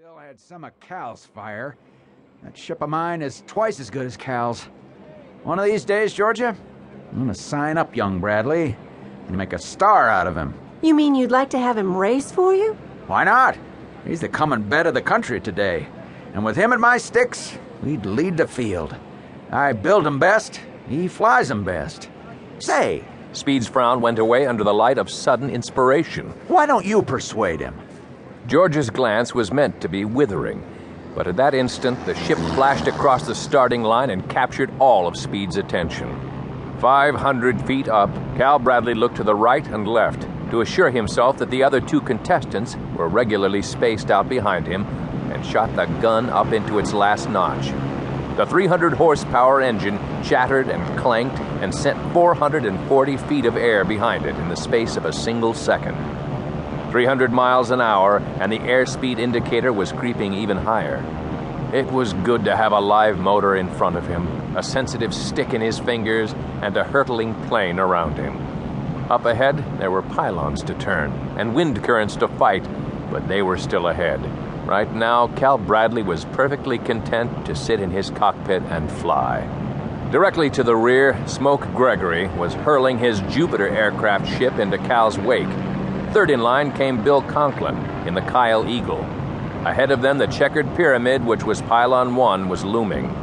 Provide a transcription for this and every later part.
Bill had some of Cal's fire. That ship of mine is twice as good as Cal's. One of these days, Georgia, I'm gonna sign up young Bradley and make a star out of him. You mean you'd like to have him race for you? Why not? He's the coming bet of the country today. And with him at my sticks, we'd lead the field. I build him best, he flies him best. Say, Speed's frown went away under the light of sudden inspiration. why don't you persuade him? George's glance was meant to be withering, but at that instant the ship flashed across the starting line and captured all of Speed's attention. 500 feet up, Cal Bradley looked to the right and left to assure himself that the other two contestants were regularly spaced out behind him and shot the gun up into its last notch. The 300-horsepower engine chattered and clanked and sent 440 feet of air behind it in the space of a single second. 300 miles an hour, and the airspeed indicator was creeping even higher. It was good to have a live motor in front of him, a sensitive stick in his fingers, and a hurtling plane around him. Up ahead, there were pylons to turn and wind currents to fight, but they were still ahead. Right now, Cal Bradley was perfectly content to sit in his cockpit and fly. Directly to the rear, Smoke Gregory was hurling his Jupiter aircraft ship into Cal's wake. Third in line came Bill Conklin in the Kyle Eagle. Ahead of them, the checkered pyramid, which was Pylon 1, was looming.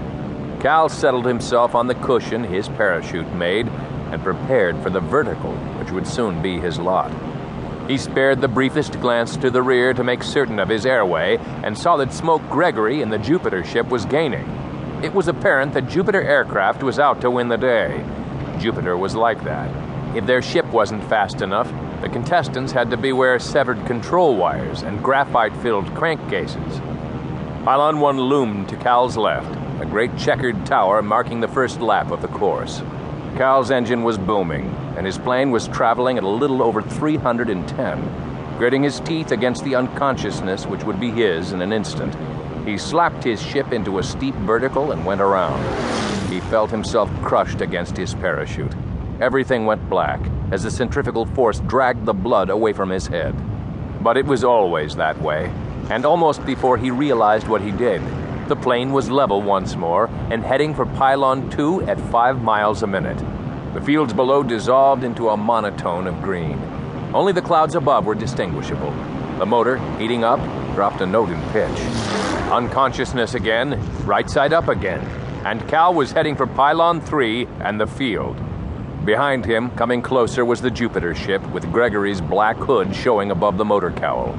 Cal settled himself on the cushion his parachute made and prepared for the vertical, which would soon be his lot. He spared the briefest glance to the rear to make certain of his airway and saw that Smoke Gregory in the Jupiter ship was gaining. It was apparent that Jupiter aircraft was out to win the day. Jupiter was like that. If their ship wasn't fast enough, the contestants had to beware severed control wires and graphite-filled crankcases. Pylon 1 loomed to Cal's left, a great checkered tower marking the first lap of the course. Cal's engine was booming, and his plane was traveling at a little over 310, gritting his teeth against the unconsciousness which would be his in an instant. He slapped his ship into a steep vertical and went around. He felt himself crushed against his parachute. Everything went black as the centrifugal force dragged the blood away from his head. But it was always that way, and almost before he realized what he did, the plane was level once more and heading for Pylon 2 at 5 miles a minute. The fields below dissolved into a monotone of green. Only the clouds above were distinguishable. The motor, heating up, dropped a note in pitch. Unconsciousness again, right side up again, and Cal was heading for Pylon 3 and the field. Behind him, coming closer, was the Jupiter ship with Gregory's black hood showing above the motor cowl.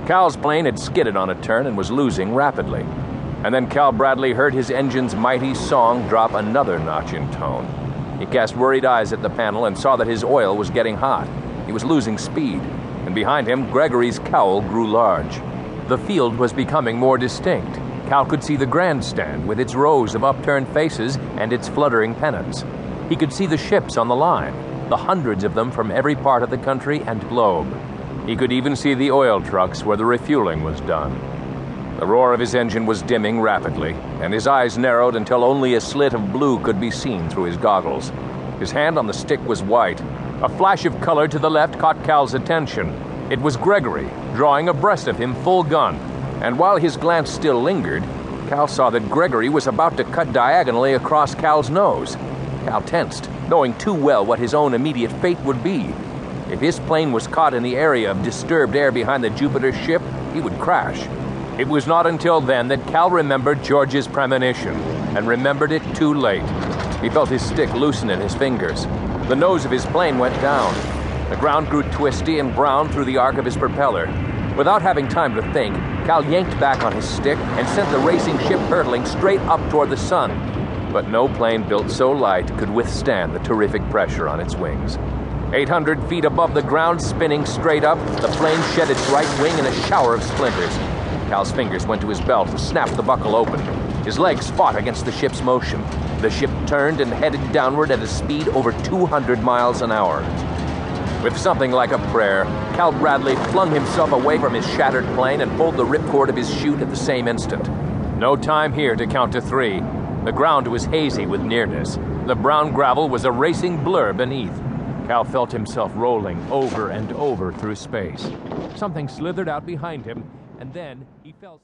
Cal's plane had skidded on a turn and was losing rapidly. And then Cal Bradley heard his engine's mighty song drop another notch in tone. He cast worried eyes at the panel and saw that his oil was getting hot. He was losing speed, and behind him, Gregory's cowl grew large. The field was becoming more distinct. Cal could see the grandstand with its rows of upturned faces and its fluttering pennants. He could see the ships on the line, the hundreds of them from every part of the country and globe. He could even see the oil trucks where the refueling was done. The roar of his engine was dimming rapidly, and his eyes narrowed until only a slit of blue could be seen through his goggles. His hand on the stick was white. A flash of color to the left caught Cal's attention. It was Gregory, drawing abreast of him full gun, and while his glance still lingered, Cal saw that Gregory was about to cut diagonally across Cal's nose. Cal tensed, knowing too well what his own immediate fate would be. If his plane was caught in the area of disturbed air behind the Jupiter ship, he would crash. It was not until then that Cal remembered George's premonition, and remembered it too late. He felt his stick loosen in his fingers. The nose of his plane went down. The ground grew twisty and brown through the arc of his propeller. Without having time to think, Cal yanked back on his stick and sent the racing ship hurtling straight up toward the sun. But no plane built so light could withstand the terrific pressure on its wings. 800 feet above the ground, spinning straight up, the plane shed its right wing in a shower of splinters. Cal's fingers went to his belt and snapped the buckle open. His legs fought against the ship's motion. The ship turned and headed downward at a speed over 200 miles an hour. With something like a prayer, Cal Bradley flung himself away from his shattered plane and pulled the ripcord of his chute at the same instant. No time here to count to 3. The ground was hazy with nearness. The brown gravel was a racing blur beneath. Cal felt himself rolling over and over through space. Something slithered out behind him, and then he fell...